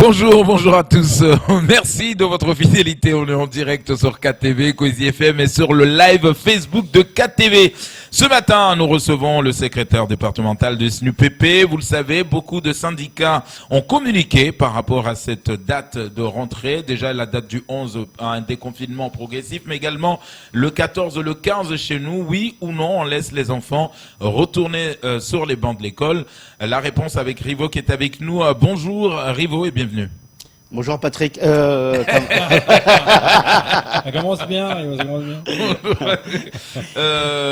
Bonjour à tous. Merci de votre fidélité. On est en direct sur KTV, Cozy FM et sur le live Facebook de KTV. Ce matin, nous recevons le secrétaire départemental du SNUPP. Vous le savez, beaucoup de syndicats ont communiqué par rapport à cette date de rentrée. Déjà la date du 11, un déconfinement progressif, mais également le 14, le 15 chez nous. Oui ou non, on laisse les enfants retourner sur les bancs de l'école. La réponse avec Rivo qui est avec nous. Bonjour Rivo et bienvenue. Bonjour Patrick. Ça commence bien, Rivo, ça commence bien.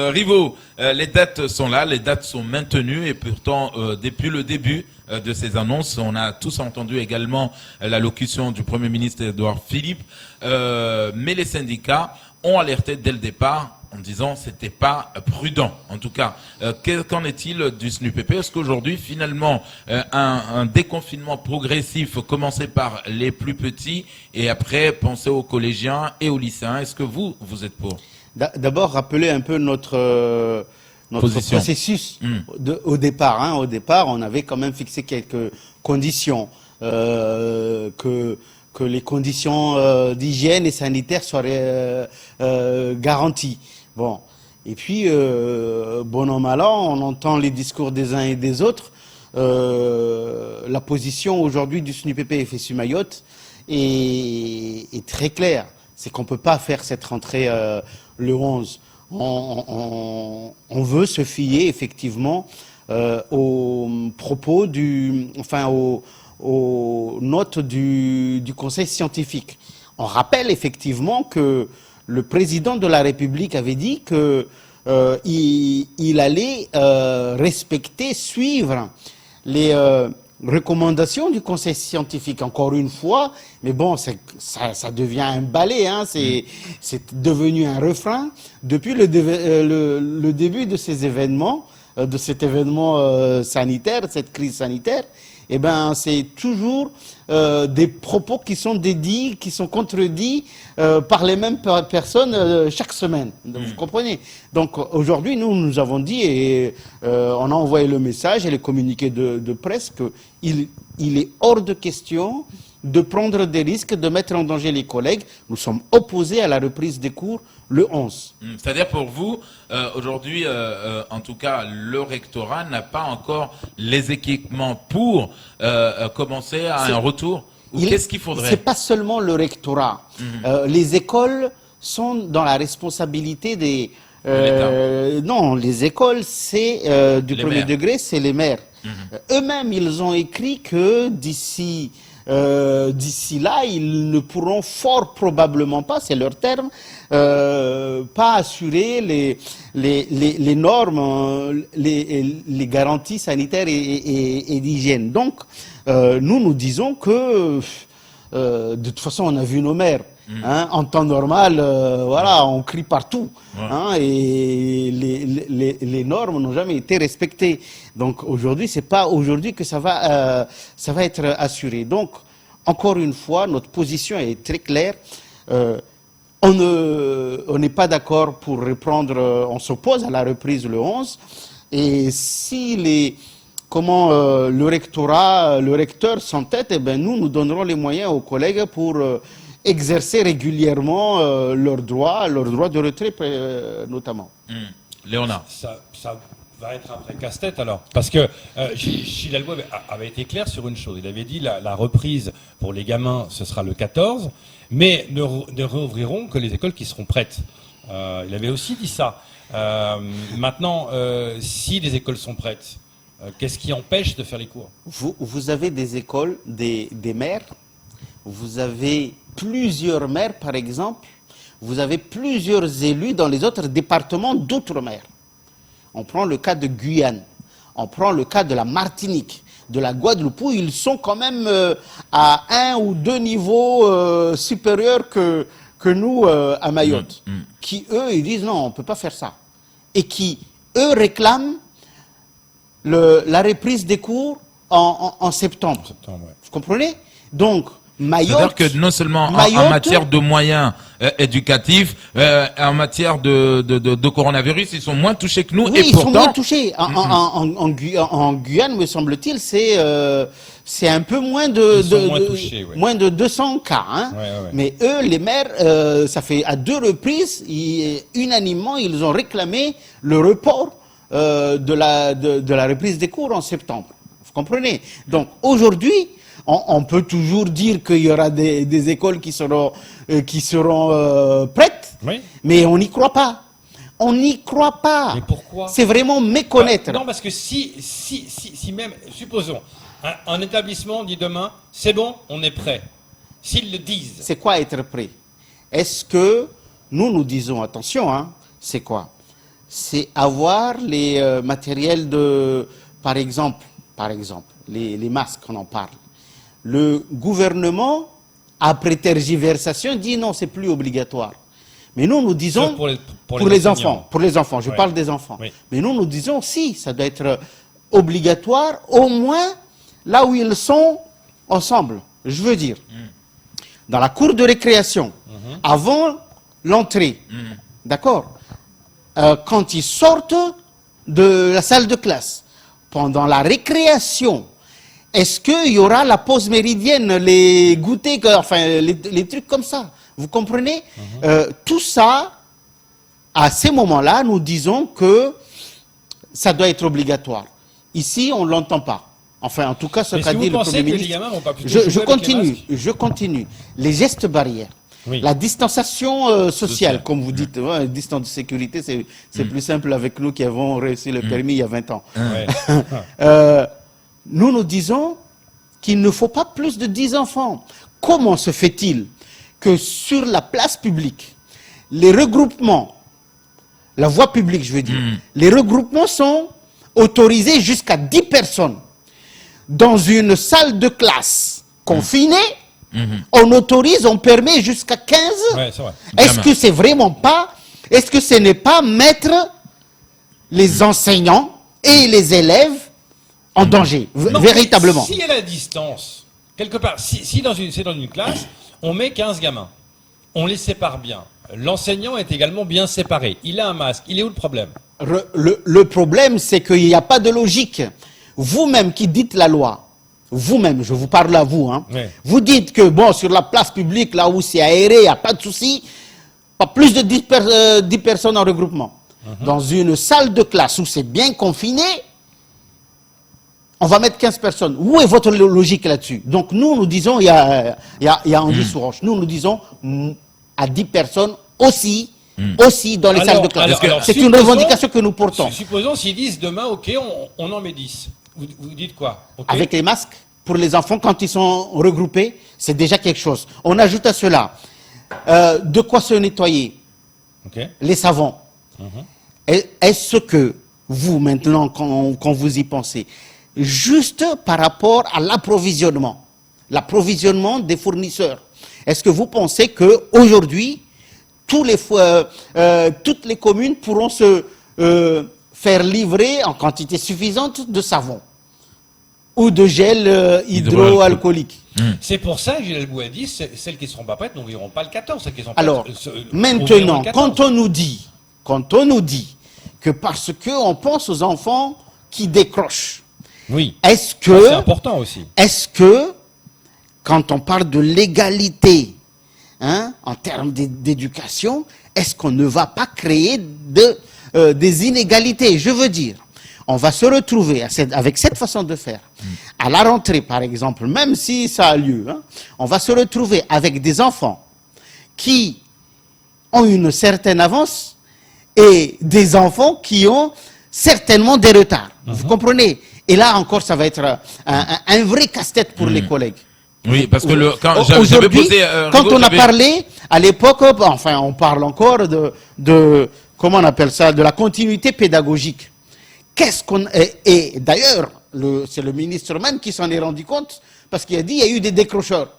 Rivo, les dates sont là, les dates sont maintenues et pourtant depuis le début de ces annonces, on a tous entendu également l'allocution du Premier ministre Édouard Philippe, mais les syndicats ont alerté dès le départ en disant c'était pas prudent. En tout cas, qu'en est-il du SNUPP? Est-ce qu'aujourd'hui, finalement, un déconfinement progressif, commencer par les plus petits et après penser aux collégiens et aux lycéens, est-ce que vous êtes pour? D'abord, rappeler un peu notre processus au départ. Hein. Au départ, on avait quand même fixé quelques conditions que les conditions d'hygiène et sanitaire soient garanties. Bon, et puis, bon an, mal an, on entend les discours des uns et des autres. La position aujourd'hui du SNUPP FSU Mayotte est très claire. C'est qu'on ne peut pas faire cette rentrée le 11. On veut se fier effectivement aux propos aux notes du Conseil scientifique. On rappelle effectivement que le président de la République avait dit que il allait respecter, suivre les recommandations du Conseil scientifique. Encore une fois, mais bon, ça devient un balai, hein, c'est devenu un refrain. Depuis le début de ces événements, de cet événement sanitaire, cette crise sanitaire, eh ben, c'est toujours des propos qui sont dédits, qui sont contredits par les mêmes personnes chaque semaine. Vous comprenez? Donc aujourd'hui, nous avons dit et on a envoyé le message et le communiqué de presse qu'il est hors de question de prendre des risques, de mettre en danger les collègues. Nous sommes opposés à la reprise des cours le 11. C'est-à-dire pour vous, aujourd'hui, en tout cas, le rectorat n'a pas encore les équipements pour commencer à un retour? Ou qu'est-ce qu'il faudrait? C'est pas seulement le rectorat. Les écoles sont dans la responsabilité des... non, les écoles, c'est du premier degré, c'est les maires. Eux-mêmes, ils ont écrit que d'ici là, ils ne pourront fort probablement pas, c'est leur terme, pas assurer les normes, les garanties sanitaires et d'hygiène. Donc, nous disons que, de toute façon, on a vu nos maires. Hein, en temps normal, voilà, on crie partout, hein, et les normes n'ont jamais été respectées. Donc aujourd'hui, c'est pas aujourd'hui que ça va être assuré. Donc encore une fois, notre position est très claire. On n'est pas d'accord pour reprendre. On s'oppose à la reprise le 11. Et si le rectorat, le recteur s'entête, eh ben nous donnerons les moyens aux collègues pour exercer régulièrement leurs droits de retrait notamment. Léonard. Ça va être un vrai casse-tête alors. Parce que Gilles Albois avait été clair sur une chose. Il avait dit la reprise pour les gamins, ce sera le 14, mais ne réouvriront que les écoles qui seront prêtes. Il avait aussi dit ça. Maintenant, si les écoles sont prêtes, qu'est-ce qui empêche de faire les cours? Vous avez des écoles, des maires, vous avez plusieurs maires, par exemple, vous avez plusieurs élus dans les autres départements d'outre-mer. On prend le cas de Guyane, on prend le cas de la Martinique, de la Guadeloupe, où ils sont quand même à 1 ou 2 niveaux supérieurs que nous à Mayotte, qui eux, ils disent non, on ne peut pas faire ça. Et qui, eux, réclament la reprise des cours en septembre. Ouais. Vous comprenez? Donc, C'est-à-dire que non seulement en matière de moyens éducatifs, en matière de coronavirus, ils sont moins touchés que nous. Oui, et ils pourtant, sont moins touchés. En Guyane, me semble-t-il, c'est un peu moins moins de 200 cas. Hein. Ouais. Mais eux, les maires, ça fait à 2 reprises, unanimement, ils ont réclamé le report de la reprise des cours en septembre. Vous comprenez? Donc aujourd'hui, on peut toujours dire qu'il y aura des écoles qui seront prêtes, Oui. mais on n'y croit pas. On n'y croit pas. Mais pourquoi? C'est vraiment méconnaître. Non, parce que si même, supposons, un établissement dit demain, c'est bon, on est prêt. S'ils le disent. C'est quoi être prêt? Est-ce que nous disons, attention, hein, c'est quoi? C'est avoir les matériels par exemple, les masques, on en parle. Le gouvernement, après tergiversation, dit non, c'est plus obligatoire. Mais nous disons, pour les enfants, je parle des enfants. Oui. Mais nous disons, si, ça doit être obligatoire, au moins là où ils sont ensemble. Je veux dire, dans la cour de récréation, avant l'entrée, d'accord, quand ils sortent de la salle de classe, pendant la récréation, est-ce qu'il y aura la pause méridienne, les goûters, enfin les trucs comme ça? Vous comprenez? Tout ça, à ces moments-là, nous disons que ça doit être obligatoire. Ici, on ne l'entend pas. Enfin, en tout cas, ce qu'a dit le Premier ministre. Je continue. Les gestes barrières. Oui. La distanciation sociale, comme vous dites, distance de sécurité, c'est plus simple avec nous qui avons réussi le permis il y a 20 ans. Ouais. Nous disons qu'il ne faut pas plus de 10 enfants. Comment se fait-il que sur la place publique, les regroupements, la voie publique, je veux dire, les regroupements sont autorisés jusqu'à 10 personnes. Dans une salle de classe confinée, on autorise, on permet jusqu'à 15. Ouais, c'est vrai. Est-ce que c'est vraiment pas, est-ce que ce n'est pas mettre les enseignants et les élèves en danger, Non, véritablement? Si à la distance, quelque part, si c'est dans une classe, on met 15 gamins, on les sépare bien. L'enseignant est également bien séparé. Il a un masque. Il est où le problème? Le problème, c'est qu'il n'y a pas de logique. Vous-même qui dites la loi, vous-même, je vous parle à vous, hein, Oui. vous dites que, bon, sur la place publique, là où c'est aéré, il n'y a pas de souci, pas plus de 10 personnes en regroupement. Dans une salle de classe où c'est bien confiné, on va mettre 15 personnes. Où est votre logique là-dessus? Donc nous disons, il y a Andy Souroche, nous disons à 10 personnes aussi dans les salles de classe. C'est une revendication que nous portons. Supposons s'ils disent demain, ok, on en met 10. Vous dites quoi? Okay. Avec les masques, pour les enfants, quand ils sont regroupés, c'est déjà quelque chose. On ajoute à cela de quoi se nettoyer, les savons. Est-ce que vous, maintenant, quand vous y pensez, juste par rapport à l'approvisionnement des fournisseurs, est-ce que vous pensez qu'aujourd'hui, toutes les communes pourront se faire livrer en quantité suffisante de savon ou de gel hydroalcoolique? C'est pour ça que Gilles Albou a dit, celles qui ne seront pas prêtes n'ouvriront pas le 14. Celles qui sont Alors, prêtes, maintenant, quand on nous dit que parce qu'on pense aux enfants qui décrochent, oui. Est-ce que c'est important aussi. Est-ce que quand on parle de l'égalité, hein, en termes d'éducation, est-ce qu'on ne va pas créer des inégalités? Je veux dire, on va se retrouver avec cette façon de faire. À la rentrée, par exemple, même si ça a lieu, hein, on va se retrouver avec des enfants qui ont une certaine avance et des enfants qui ont certainement des retards. Vous comprenez? Et là encore, ça va être un vrai casse-tête pour les collègues. Oui, parce que aujourd'hui, quand on a parlé, à l'époque, enfin, on parle encore de comment on appelle ça, de la continuité pédagogique. Et d'ailleurs, c'est le ministre même qui s'en est rendu compte, parce qu'il a dit, il y a eu des décrocheurs.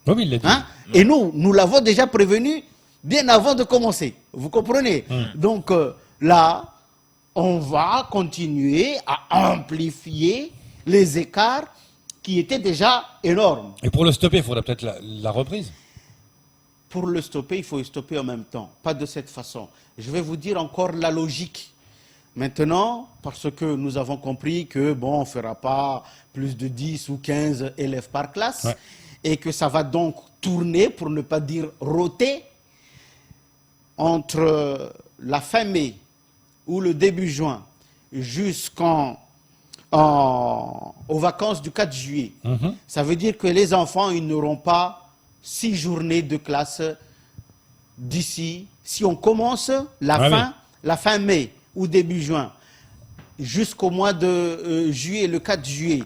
Oui, il l'a dit. Hein? Et nous l'avons déjà prévenu bien avant de commencer. Vous comprenez? Donc là, on va continuer à amplifier les écarts qui était déjà énorme. Et pour le stopper, il faudrait peut-être la reprise. Pour le stopper, il faut le stopper en même temps, pas de cette façon. Je vais vous dire encore la logique. Maintenant, parce que nous avons compris que, bon, on ne fera pas plus de 10 ou 15 élèves par classe, et que ça va donc tourner, pour ne pas dire rôter, entre la fin mai ou le début juin jusqu'aux vacances du 4 juillet. Ça veut dire que les enfants, ils n'auront pas 6 journées de classe d'ici. Si on commence la fin mai ou début juin, jusqu'au mois de juillet, le 4 juillet,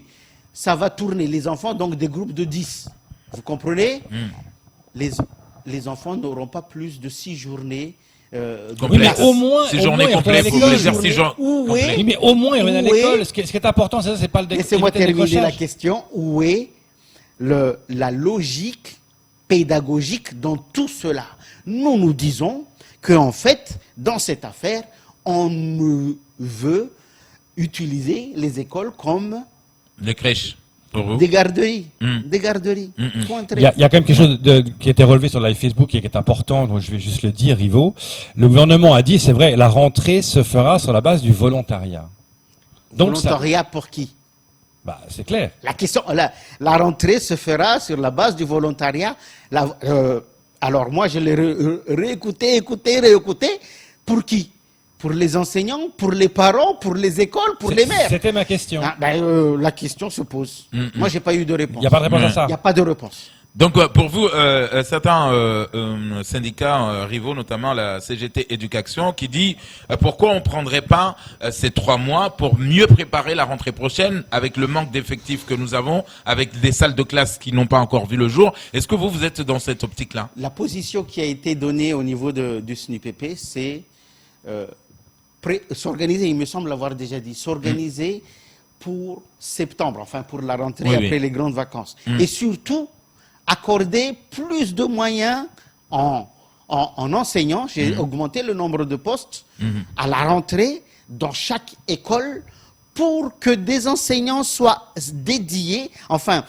ça va tourner. Les enfants, donc des groupes de 10. Vous comprenez? Les enfants n'auront pas plus de 6 journées. Oui, mais au moins, 6 journées complètes, il faut dire 6 jours. Oui, mais au moins, il reviennent à l'école. Ce qui est important, c'est pas le décrochage. Laissez-moi terminer la question. Où est la logique pédagogique dans tout cela? Nous disons qu'en fait, dans cette affaire, on veut utiliser les écoles comme les crèches. Des garderies. Des garderies. Il y a quand même quelque chose qui a été relevé sur le live Facebook et qui est important, donc je vais juste le dire, Ivo. Le gouvernement a dit, c'est vrai, la rentrée se fera sur la base du volontariat. Donc volontariat pour qui? C'est clair. La question, la rentrée se fera sur la base du volontariat. Alors moi, je l'ai réécouté. Pour qui? Pour les enseignants, pour les parents, pour les écoles, pour les maires. C'était ma question. La question se pose. Moi, j'ai pas eu de réponse. Il n'y a pas de réponse à ça. Il n'y a pas de réponse. Donc pour vous, certains syndicats rivaux, notamment la CGT Éducation, qui dit pourquoi on prendrait pas ces 3 mois pour mieux préparer la rentrée prochaine avec le manque d'effectifs que nous avons, avec des salles de classe qui n'ont pas encore vu le jour. Est-ce que vous êtes dans cette optique-là? La position qui a été donnée au niveau du SNUPP, c'est s'organiser, il me semble l'avoir déjà dit, s'organiser pour septembre, enfin pour la rentrée après les grandes vacances. Et surtout, accorder plus de moyens en enseignant. J'ai augmenté le nombre de postes à la rentrée dans chaque école pour que des enseignants soient dédiés, enfin,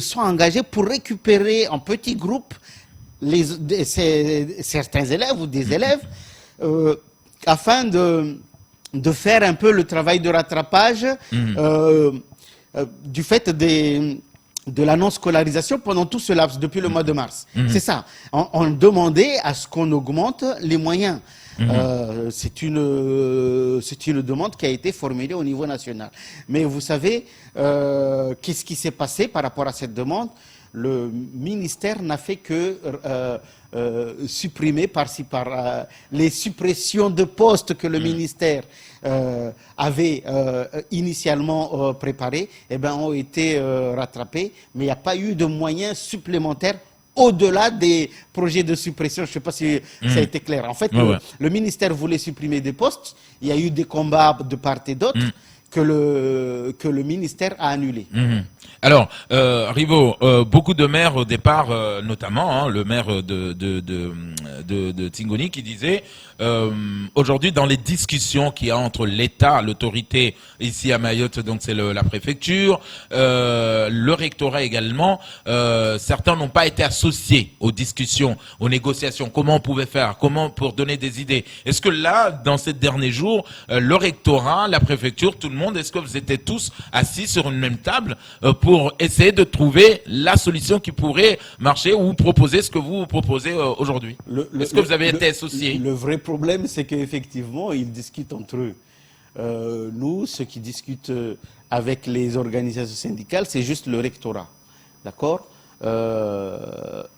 soient engagés pour récupérer en petits groupes certains élèves ou des élèves afin de faire un peu le travail de rattrapage du fait de la non-scolarisation pendant tout ce laps, depuis le mois de mars. C'est ça. On demandait à ce qu'on augmente les moyens. C'est une demande qui a été formulée au niveau national. Mais vous savez, qu'est-ce qui s'est passé par rapport à cette demande? Le ministère n'a fait que supprimer par-ci par les suppressions de postes que le ministère avait initialement préparées, ont été rattrapés, mais il n'y a pas eu de moyens supplémentaires au-delà des projets de suppression. Je ne sais pas si ça a été clair. En fait, le ministère voulait supprimer des postes, il y a eu des combats de part et d'autre que le ministère a annulé. Alors, Rivo, beaucoup de maires au départ, notamment le maire de Tingoni, qui disait aujourd'hui dans les discussions qu'il y a entre l'État, l'autorité ici à Mayotte, donc c'est la préfecture, le rectorat également, certains n'ont pas été associés aux discussions, aux négociations. Comment on pouvait faire? Comment pour donner des idées? Est-ce que là, dans ces derniers jours, le rectorat, la préfecture, tout le monde, est-ce que vous étiez tous assis sur une même table pour essayer de trouver la solution qui pourrait marcher ou proposer ce que vous proposez aujourd'hui? Est-ce que vous avez été associés? Le vrai problème, c'est qu'effectivement, ils discutent entre eux. Nous, ceux qui discutent avec les organisations syndicales, c'est juste le rectorat. D'accord?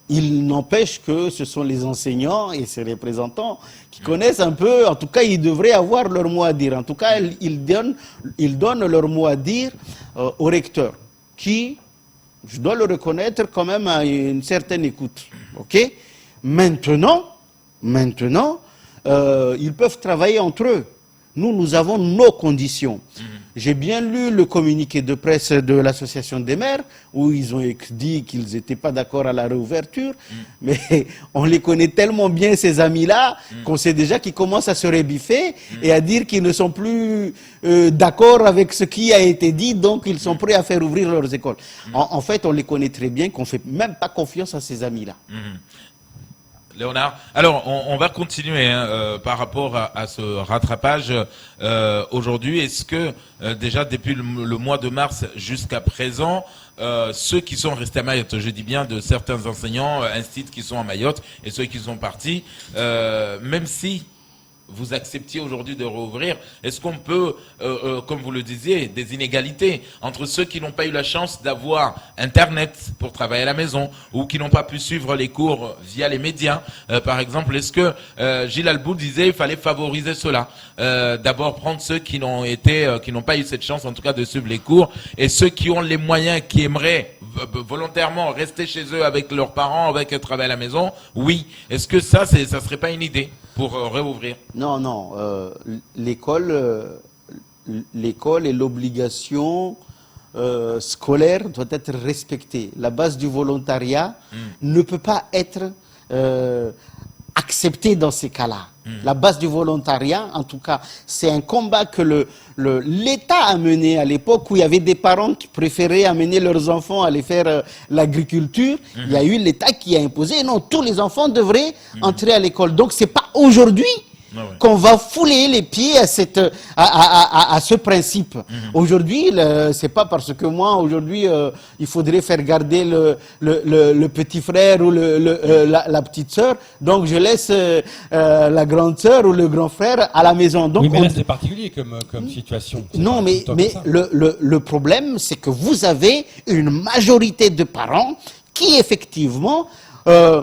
Il n'empêche que ce sont les enseignants et ses représentants qui connaissent un peu, en tout cas ils devraient avoir leur mot à dire. En tout cas, ils donnent leur mot à dire au recteur, qui, je dois le reconnaître, quand même a une certaine écoute. Ok? Maintenant, ils peuvent travailler entre eux. Nous avons nos conditions. J'ai bien lu le communiqué de presse de l'association des maires où ils ont dit qu'ils n'étaient pas d'accord à la réouverture, mais on les connaît tellement bien ces amis-là qu'on sait déjà qu'ils commencent à se rébiffer et à dire qu'ils ne sont plus d'accord avec ce qui a été dit, donc ils sont prêts à faire ouvrir leurs écoles. En fait, on les connaît très bien, qu'on fait même pas confiance à ces amis-là. Léonard, alors on va continuer par rapport à ce rattrapage aujourd'hui. Est-ce que déjà depuis le mois de mars jusqu'à présent, ceux qui sont restés à Mayotte, je dis bien de certains enseignants, instituts qui sont à Mayotte et ceux qui sont partis, même si vous acceptiez aujourd'hui de rouvrir, est-ce qu'on peut, comme vous le disiez, des inégalités entre ceux qui n'ont pas eu la chance d'avoir Internet pour travailler à la maison ou qui n'ont pas pu suivre les cours via les médias, par exemple, est-ce que Gilles Albou disait qu'il fallait favoriser cela, d'abord prendre ceux qui n'ont pas eu cette chance en tout cas de suivre les cours et ceux qui ont les moyens, qui aimeraient volontairement rester chez eux avec leurs parents, avec travail à la maison, oui. Est-ce que ça serait pas une idée pour réouvrir? Non, non. L'école et l'obligation scolaire doit être respectée. La base du volontariat ne peut pas être acceptée dans ces cas-là. La base du volontariat, en tout cas, c'est un combat que l'État a mené à l'époque où il y avait des parents qui préféraient amener leurs enfants à aller faire l'agriculture. Il y a eu l'État qui a imposé, non, tous les enfants devraient entrer à l'école. Donc, c'est pas aujourd'hui qu'on va fouler les pieds à ce principe. Aujourd'hui, c'est pas parce que moi, aujourd'hui, il faudrait faire garder le petit frère ou la petite sœur, donc je laisse la grande sœur ou le grand frère à la maison. Donc, oui, mais là, c'est particulier comme situation. Non, mais le problème, c'est que vous avez une majorité de parents qui, effectivement, est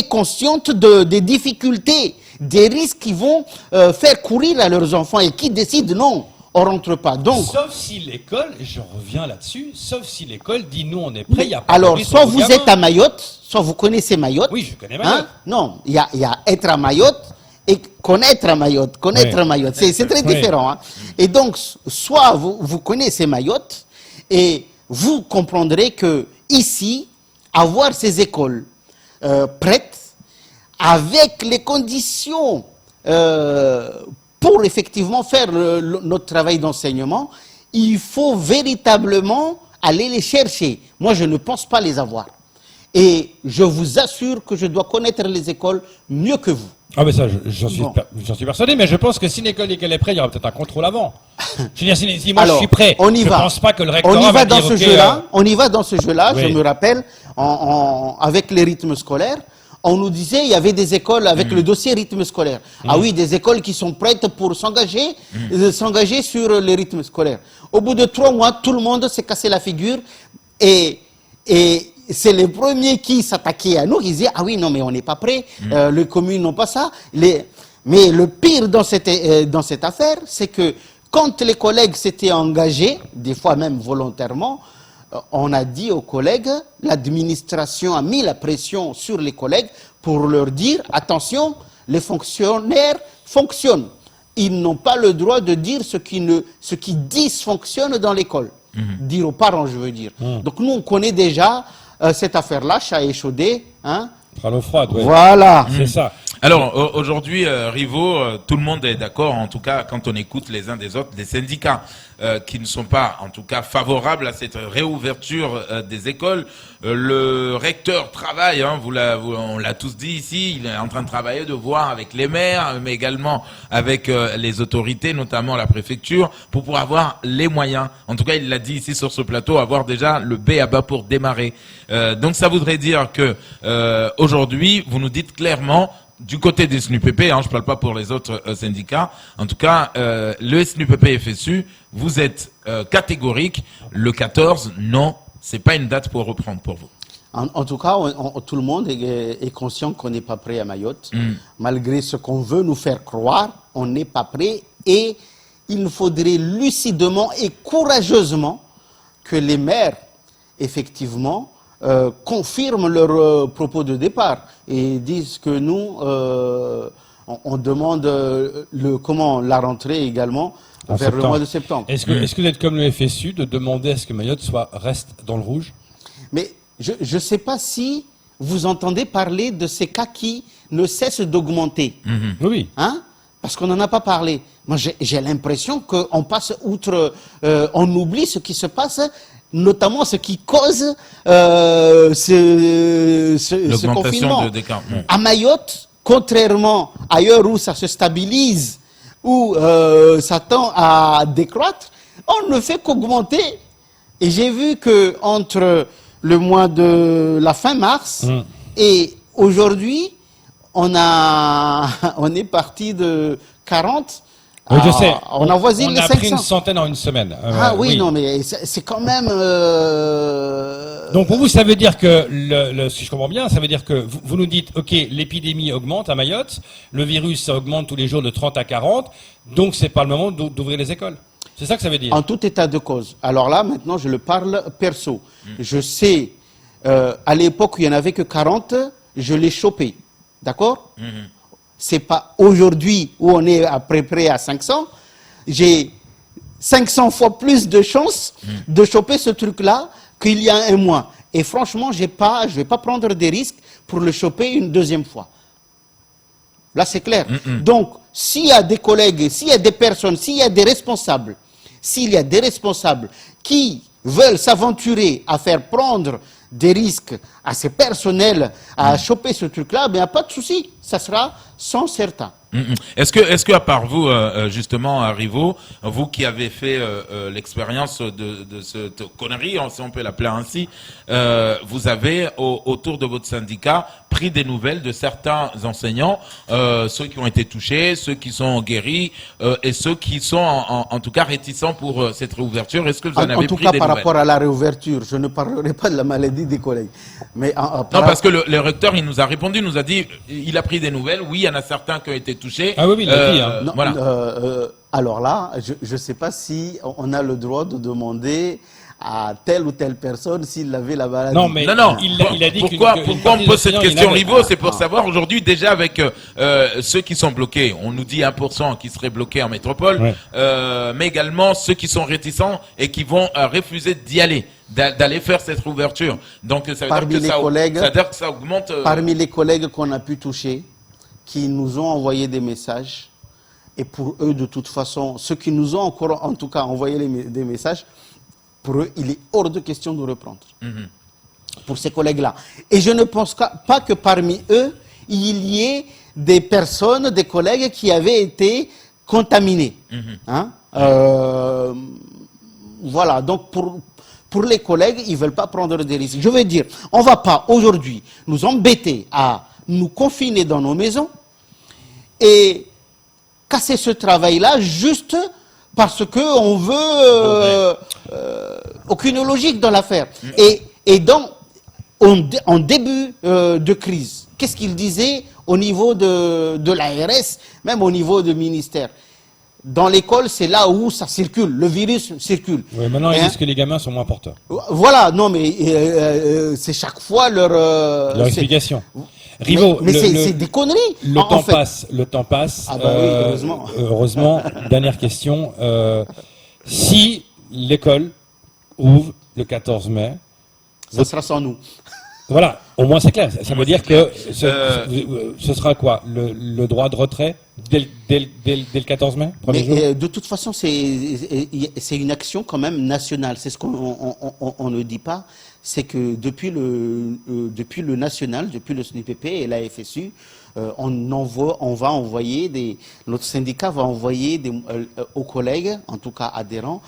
consciente des difficultés, des risques qui vont faire courir à leurs enfants et qui décident non, on rentre pas. Donc, sauf si l'école, et je reviens là-dessus, sauf si l'école dit nous on est prêt, il y a pas alors, soit vous êtes à Mayotte, soit vous connaissez Mayotte. Oui, je connais Mayotte. Non, il y a être à Mayotte et connaître à Mayotte. Mayotte, c'est très différent. Hein. Et donc, soit vous connaissez Mayotte et vous comprendrez que ici, avoir ces écoles prêtes, avec les conditions pour effectivement faire notre travail d'enseignement, il faut véritablement aller les chercher. Moi, je ne pense pas les avoir. Et je vous assure que je dois connaître les écoles mieux que vous. Ah, mais ça, j'en suis persuadé, mais je pense que si l'école est qu'elle est prête, il y aura peut-être un contrôle avant. Je veux dire, si moi je suis prêt, je ne pense pas que le rectorat va dire, on y va dans ce jeu-là, oui. Je me rappelle, avec les rythmes scolaires, on nous disait il y avait des écoles avec le dossier rythme scolaire. Ah oui, des écoles qui sont prêtes pour s'engager sur les rythmes scolaires. Au bout de 3 mois, tout le monde s'est cassé la figure et c'est les premiers qui s'attaquaient à nous, qui disaient ah oui, non mais on n'est pas prêts, les communes n'ont pas ça. Mais le pire dans cette affaire, c'est que quand les collègues s'étaient engagés, des fois même volontairement, on a dit aux collègues, l'administration a mis la pression sur les collègues pour leur dire attention, les fonctionnaires fonctionnent. Ils n'ont pas le droit de dire ce qui dysfonctionne dans l'école. Dire aux parents, je veux dire. Donc nous, on connaît déjà cette affaire-là, chat échaudé. Hein. À l'eau froide, ouais. Voilà. C'est ça. Alors aujourd'hui, Rivo, tout le monde est d'accord, en tout cas quand on écoute les uns des autres, des syndicats qui ne sont pas en tout cas favorables à cette réouverture des écoles. Le recteur travaille, hein, on l'a tous dit ici, il est en train de travailler, de voir avec les maires, mais également avec les autorités, notamment la préfecture, pour pouvoir avoir les moyens. En tout cas, il l'a dit ici sur ce plateau, avoir déjà le B à bas pour démarrer. Donc ça voudrait dire que aujourd'hui, vous nous dites clairement, du côté des SNUPP, hein, je ne parle pas pour les autres syndicats, en tout cas, le SNUPP FSU, vous êtes catégorique, le 14, non, c'est pas une date pour reprendre pour vous. En tout cas, tout le monde est conscient qu'on n'est pas prêt à Mayotte. Malgré ce qu'on veut nous faire croire, on n'est pas prêt et il faudrait lucidement et courageusement que les maires, effectivement, confirment leur propos de départ et disent que nous, on demande la rentrée également En vers le septembre. mois de septembre. Est-ce que vous êtes comme le FSU de demander à ce que Mayotte reste dans le rouge? Mais je ne sais pas si vous entendez parler de ces cas qui ne cessent d'augmenter. Oui. Hein? Parce qu'on n'en a pas parlé. Moi, j'ai l'impression qu'on passe outre, on oublie ce qui se passe, notamment ce qui cause ce confinement. des cas. À Mayotte, contrairement ailleurs où ça se stabilise, où ça tend à décroître, on ne fait qu'augmenter. Et j'ai vu que entre le mois de la fin mars et aujourd'hui, on est parti de 40. Oui, je sais. On avoisine les a 500. pris une centaine en une semaine. Oui, non, mais c'est quand même... Donc pour vous, ça veut dire que, si je comprends bien, ça veut dire que vous nous dites, ok, l'épidémie augmente à Mayotte, le virus ça augmente tous les jours de 30 à 40, donc c'est pas le moment d'ouvrir les écoles. C'est ça que ça veut dire. En tout état de cause. Alors là, maintenant, je le parle perso. Je sais, à l'époque où il n'y en avait que 40, je l'ai chopé. D'accord? C'est pas aujourd'hui où on est à peu près à 500. J'ai 500 fois plus de chances de choper ce truc-là qu'il y a un mois. Et franchement, je vais pas prendre des risques pour le choper une deuxième fois. Là, c'est clair. Donc, s'il y a des collègues, s'il y a des personnes, s'il y a des responsables, qui veulent s'aventurer à faire prendre des risques à ces personnels à choper ce truc-là, ben, il n'y a pas de souci. Ça sera sans certain. Est-ce que à part vous, justement, à Rivaux, vous qui avez fait l'expérience de cette connerie, si on peut l'appeler ainsi, vous avez autour de votre syndicat pris des nouvelles de certains enseignants, ceux qui ont été touchés, ceux qui sont guéris et ceux qui sont en tout cas réticents pour cette réouverture. Est-ce que vous en avez pris des nouvelles? En tout cas, par rapport à la réouverture, je ne parlerai pas de la maladie des collègues. Mais non, parce que le recteur, il nous a répondu, il nous a dit, il a pris des nouvelles. Oui, il y en a certains qui ont été touchés. Ah oui, il l'a dit. Hein. Non, voilà. Alors là, je ne sais pas si on a le droit de demander à telle ou telle personne s'il avait la maladie. Non, mais non. il a dit pourquoi on me pose cette question, Rivaux? C'est pour Ah. savoir aujourd'hui déjà avec ceux qui sont bloqués. On nous dit 1% qui seraient bloqués en métropole, Ouais. mais également ceux qui sont réticents et qui vont refuser d'y aller, d'aller faire cette ouverture. Donc ça veut dire que ça augmente. Parmi les collègues qu'on a pu toucher, qui nous ont envoyé des messages, et pour eux, de toute façon, ceux qui nous ont encore, en tout cas, envoyé des messages, pour eux, il est hors de question de reprendre. Pour ces collègues-là. Et je ne pense pas que parmi eux, il y ait des personnes, des collègues qui avaient été contaminés. Hein? Voilà, donc pour les collègues, ils ne veulent pas prendre des risques. Je veux dire, on ne va pas aujourd'hui nous embêter à nous confiner dans nos maisons et casser ce travail-là juste parce qu'on veut aucune logique dans l'affaire. Et donc, en début de crise, qu'est-ce qu'il disait au niveau de l'ARS, même au niveau du ministère? Dans l'école, c'est là où ça circule, le virus circule. Oui, maintenant, ils disent que les gamins sont moins porteurs. Voilà, non, mais c'est chaque fois leur explication. Rivaux, mais c'est des conneries. Le temps passe. Ah bah oui, heureusement. Heureusement. Dernière question. Si l'école ouvre le 14 mai, ça sera sans nous. Voilà, au moins c'est clair. Ça veut dire que ce sera quoi? Le droit de retrait dès le 14 mai? Mais de toute façon, c'est une action quand même nationale. C'est ce qu'on ne dit pas. C'est que depuis le national, depuis le SNIPP et la FSU, notre syndicat va envoyer aux collègues, en tout cas adhérents,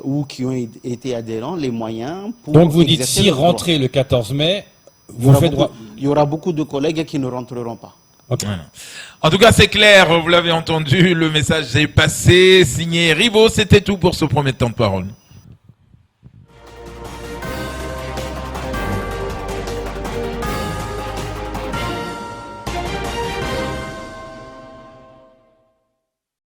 ou qui ont été adhérents, les moyens pour... Donc vous dites, si rentrer le 14 mai, vous faites droit... Il y aura beaucoup de collègues qui ne rentreront pas. Okay. Voilà. En tout cas, c'est clair, vous l'avez entendu, le message est passé, signé Rivaux. C'était tout pour ce premier temps de parole.